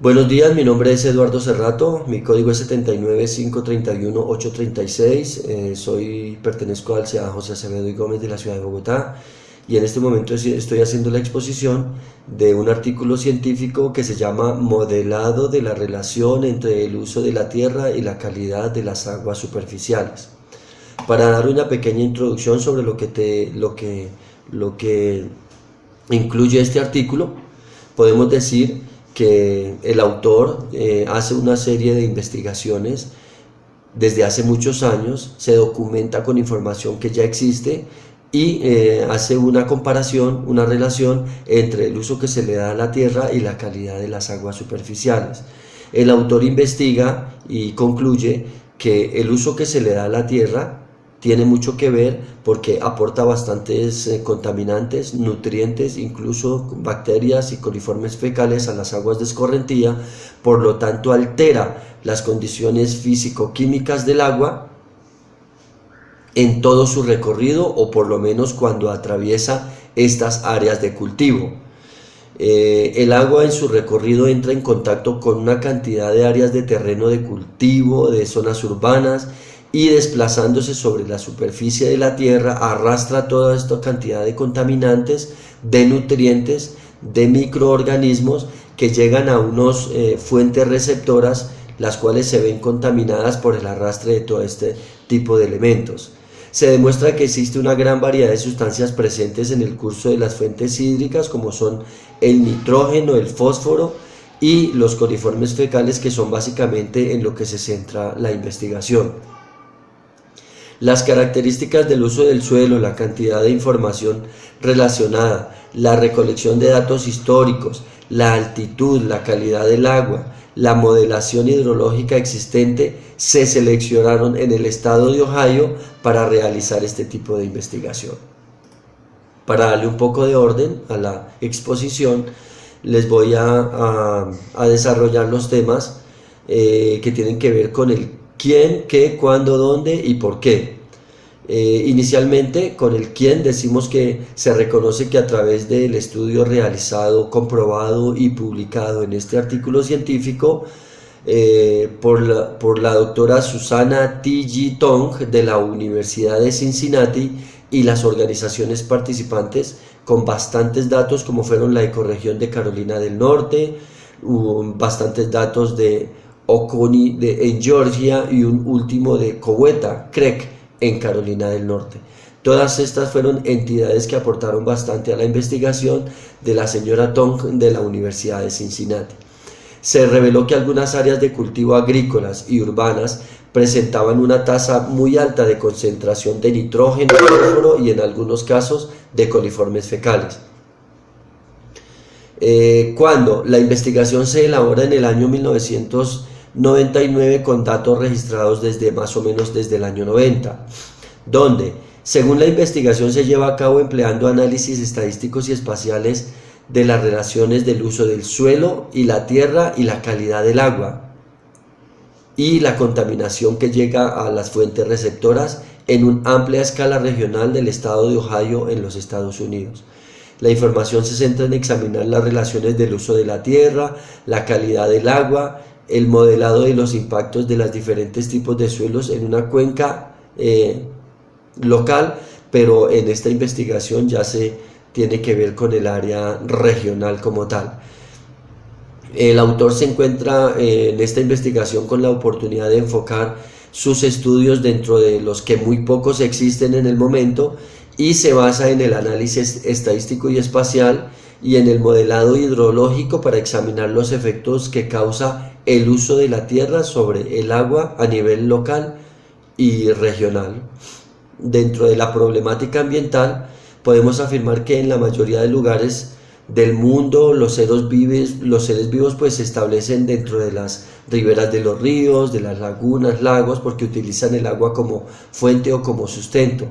Buenos días, mi nombre es Eduardo Cerrato, mi código es 79531836, pertenezco al CEA José Acevedo y Gómez de la ciudad de Bogotá y en este momento estoy haciendo la exposición de un artículo científico que se llama Modelado de la relación entre el uso de la tierra y la calidad de las aguas superficiales. Para dar una pequeña introducción sobre lo que incluye este artículo, podemos decir que el autor hace una serie de investigaciones desde hace muchos años, se documenta con información que ya existe y hace una comparación, una relación entre el uso que se le da a la tierra y la calidad de las aguas superficiales. El autor investiga y concluye que el uso que se le da a la tierra tiene mucho que ver porque aporta bastantes contaminantes, nutrientes, incluso bacterias y coliformes fecales a las aguas de escorrentía, por lo tanto altera las condiciones físico-químicas del agua en todo su recorrido o por lo menos cuando atraviesa estas áreas de cultivo. El agua en su recorrido entra en contacto con una cantidad de áreas de terreno de cultivo, de zonas urbanas, y desplazándose sobre la superficie de la tierra arrastra toda esta cantidad de contaminantes, de nutrientes, de microorganismos que llegan a unas fuentes receptoras, las cuales se ven contaminadas por el arrastre de todo este tipo de elementos. Se demuestra que existe una gran variedad de sustancias presentes en el curso de las fuentes hídricas, como son el nitrógeno, el fósforo y los coliformes fecales, que son básicamente en lo que se centra la investigación. Las características del uso del suelo, la cantidad de información relacionada, la recolección de datos históricos, la altitud, la calidad del agua, la modelación hidrológica existente se seleccionaron en el estado de Ohio para realizar este tipo de investigación. Para darle un poco de orden a la exposición, les voy a desarrollar los temas que tienen que ver con el quién, qué, cuándo, dónde y por qué. Inicialmente con el quién decimos que se reconoce que a través del estudio realizado, comprobado y publicado en este artículo científico por la doctora Susana T.G. Tong de la Universidad de Cincinnati y las organizaciones participantes, con bastantes datos como fueron la ecorregión de Carolina del Norte, bastantes datos de Oconee en Georgia y un último de Coweta Creek en Carolina del Norte. Todas estas fueron entidades que aportaron bastante a la investigación de la señora Tong de la Universidad de Cincinnati. Se reveló que algunas áreas de cultivo agrícolas y urbanas presentaban una tasa muy alta de concentración de nitrógeno, fósforo y en algunos casos de coliformes fecales. Cuando la investigación se elabora en el año 1999 con datos registrados desde más o menos desde el año 90, donde según la investigación se lleva a cabo empleando análisis estadísticos y espaciales de las relaciones del uso del suelo y la tierra y la calidad del agua y la contaminación que llega a las fuentes receptoras en una amplia escala regional del estado de Ohio en los Estados Unidos. La información se centra en examinar las relaciones del uso de la tierra, la calidad del agua, el modelado de los impactos de los diferentes tipos de suelos en una cuenca local, pero en esta investigación ya se tiene que ver con el área regional como tal. El autor se encuentra en esta investigación con la oportunidad de enfocar sus estudios dentro de los que muy pocos existen en el momento y se basa en el análisis estadístico y espacial y en el modelado hidrológico para examinar los efectos que causa el uso de la tierra sobre el agua a nivel local y regional. Dentro de la problemática ambiental podemos afirmar que en la mayoría de lugares del mundo los seres vivos pues se establecen dentro de las riberas de los ríos, de las lagunas, lagos, porque utilizan el agua como fuente o como sustento.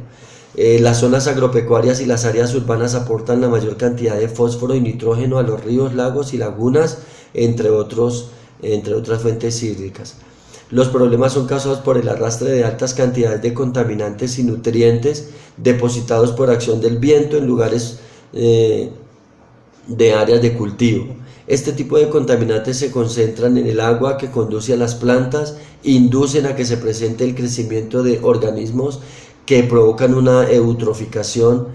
Las zonas agropecuarias y las áreas urbanas aportan la mayor cantidad de fósforo y nitrógeno a los ríos, lagos y lagunas, entre otras fuentes hídricas. Los problemas son causados por el arrastre de altas cantidades de contaminantes y nutrientes depositados por acción del viento en lugares de áreas de cultivo. Este tipo de contaminantes se concentran en el agua que conduce a las plantas, inducen a que se presente el crecimiento de organismos que provocan una eutroficación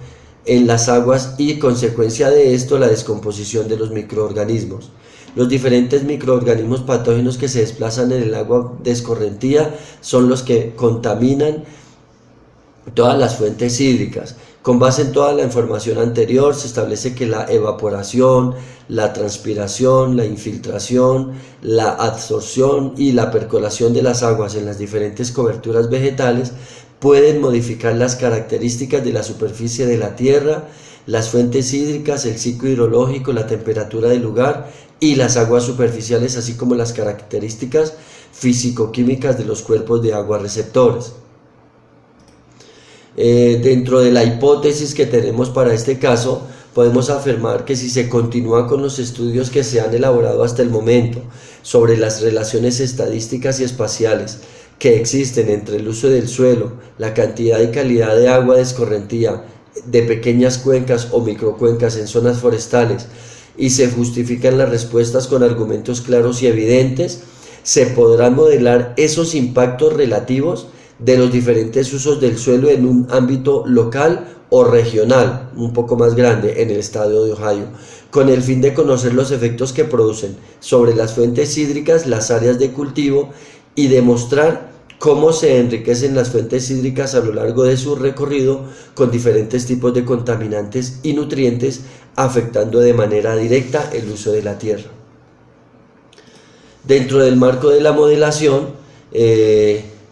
en las aguas y, consecuencia de esto, la descomposición de los microorganismos. Los diferentes microorganismos patógenos que se desplazan en el agua de escorrentía son los que contaminan todas las fuentes hídricas. Con base en toda la información anterior, se establece que la evaporación, la transpiración, la infiltración, la absorción y la percolación de las aguas en las diferentes coberturas vegetales pueden modificar las características de la superficie de la tierra, las fuentes hídricas, el ciclo hidrológico, la temperatura del lugar y las aguas superficiales, así como las características físico-químicas de los cuerpos de agua receptores. Dentro de la hipótesis que tenemos para este caso, podemos afirmar que si se continúa con los estudios que se han elaborado hasta el momento sobre las relaciones estadísticas y espaciales que existen entre el uso del suelo, la cantidad y calidad de agua de escorrentía de pequeñas cuencas o microcuencas en zonas forestales, y se justifican las respuestas con argumentos claros y evidentes, se podrán modelar esos impactos relativos de los diferentes usos del suelo en un ámbito local o regional, un poco más grande, en el estado de Ohio, con el fin de conocer los efectos que producen sobre las fuentes hídricas, las áreas de cultivo, y demostrar cómo se enriquecen las fuentes hídricas a lo largo de su recorrido con diferentes tipos de contaminantes y nutrientes, afectando de manera directa el uso de la tierra. Dentro del marco de la modelación,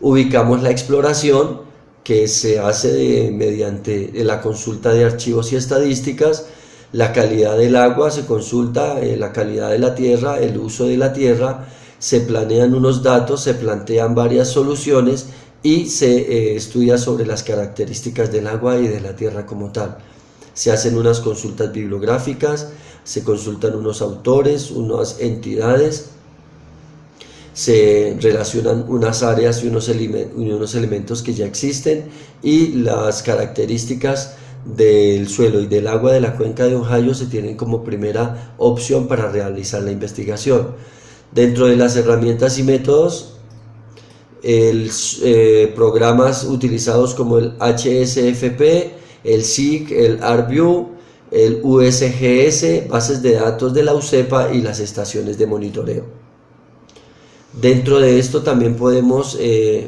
ubicamos la exploración, que se hace mediante la consulta de archivos y estadísticas. La calidad del agua se consulta, la calidad de la tierra, el uso de la tierra, se planean unos datos, se plantean varias soluciones y se estudia sobre las características del agua y de la tierra como tal. Se hacen unas consultas bibliográficas, se consultan unos autores, unas entidades, se relacionan unas áreas y unos elementos que ya existen, y las características del suelo y del agua de la cuenca de Ohio se tienen como primera opción para realizar la investigación. Dentro de las herramientas y métodos, programas utilizados como el HSFP, el SIG, el ArcView, el USGS, bases de datos de la UCEPA y las estaciones de monitoreo. Dentro de esto también podemos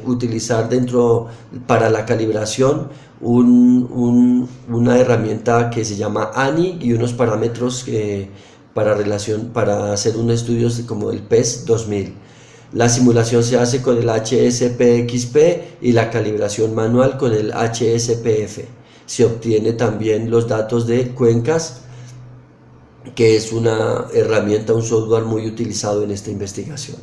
utilizar para la calibración una herramienta que se llama ANI y unos parámetros para hacer un estudio como el PES 2000. La simulación se hace con el HSPXP y la calibración manual con el HSPF. Se obtiene también los datos de cuencas, que es una herramienta, un software muy utilizado en esta investigación.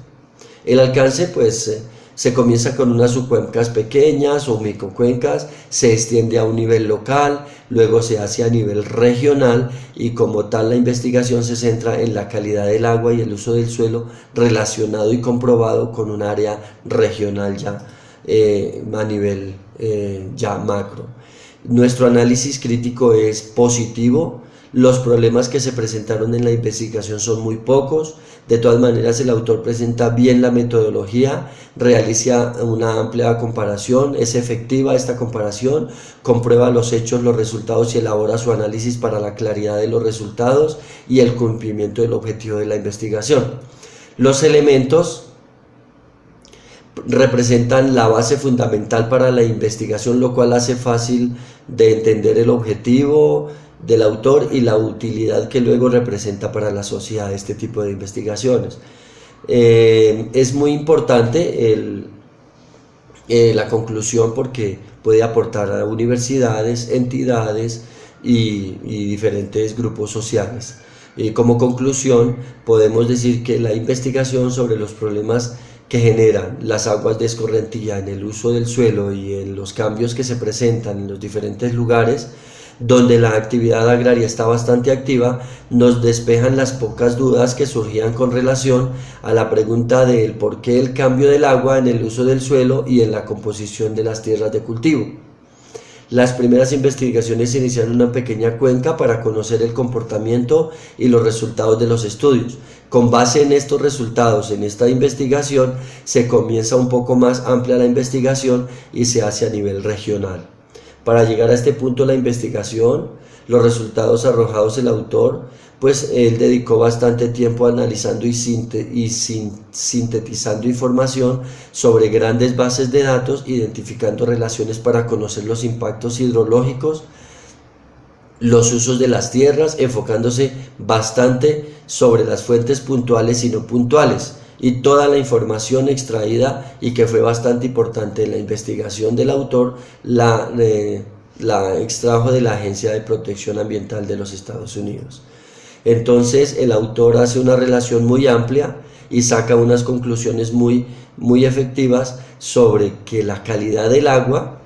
El alcance, pues, se comienza con unas subcuencas pequeñas o microcuencas, se extiende a un nivel local, luego se hace a nivel regional, y como tal la investigación se centra en la calidad del agua y el uso del suelo relacionado y comprobado con un área regional ya a nivel ya macro. Nuestro análisis crítico es positivo. Los problemas que se presentaron en la investigación son muy pocos. De todas maneras, el autor presenta bien la metodología, realiza una amplia comparación, es efectiva esta comparación, comprueba los hechos, los resultados y elabora su análisis para la claridad de los resultados y el cumplimiento del objetivo de la investigación. Los elementos representan la base fundamental para la investigación, lo cual hace fácil de entender el objetivo del autor y la utilidad que luego representa para la sociedad este tipo de investigaciones. Es muy importante la conclusión, porque puede aportar a universidades, entidades y diferentes grupos sociales. Como conclusión, podemos decir que la investigación sobre los problemas que generan las aguas de escorrentía en el uso del suelo y en los cambios que se presentan en los diferentes lugares donde la actividad agraria está bastante activa, nos despejan las pocas dudas que surgían con relación a la pregunta del por qué el cambio del agua en el uso del suelo y en la composición de las tierras de cultivo. Las primeras investigaciones se iniciaron en una pequeña cuenca para conocer el comportamiento y los resultados de los estudios. Con base en estos resultados, en esta investigación, se comienza un poco más amplia la investigación y se hace a nivel regional. Para llegar a este punto la investigación, los resultados arrojados el autor, pues él dedicó bastante tiempo analizando y sintetizando información sobre grandes bases de datos, identificando relaciones para conocer los impactos hidrológicos, los usos de las tierras, enfocándose bastante sobre las fuentes puntuales y no puntuales, y toda la información extraída y que fue bastante importante en la investigación del autor, la extrajo de la Agencia de Protección Ambiental de los Estados Unidos. Entonces el autor hace una relación muy amplia y saca unas conclusiones muy efectivas sobre que la calidad del agua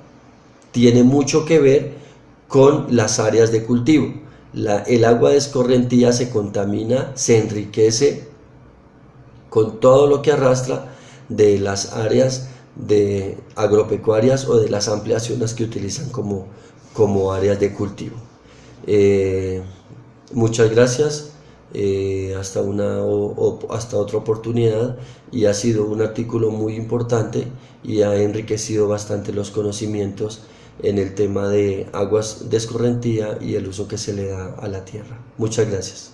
tiene mucho que ver con las áreas de cultivo. El agua de escorrentía se contamina, se enriquece con todo lo que arrastra de las áreas de agropecuarias o de las ampliaciones que utilizan como áreas de cultivo. Muchas gracias, hasta otra oportunidad, y ha sido un artículo muy importante y ha enriquecido bastante los conocimientos en el tema de aguas de escorrentía y el uso que se le da a la tierra. Muchas gracias.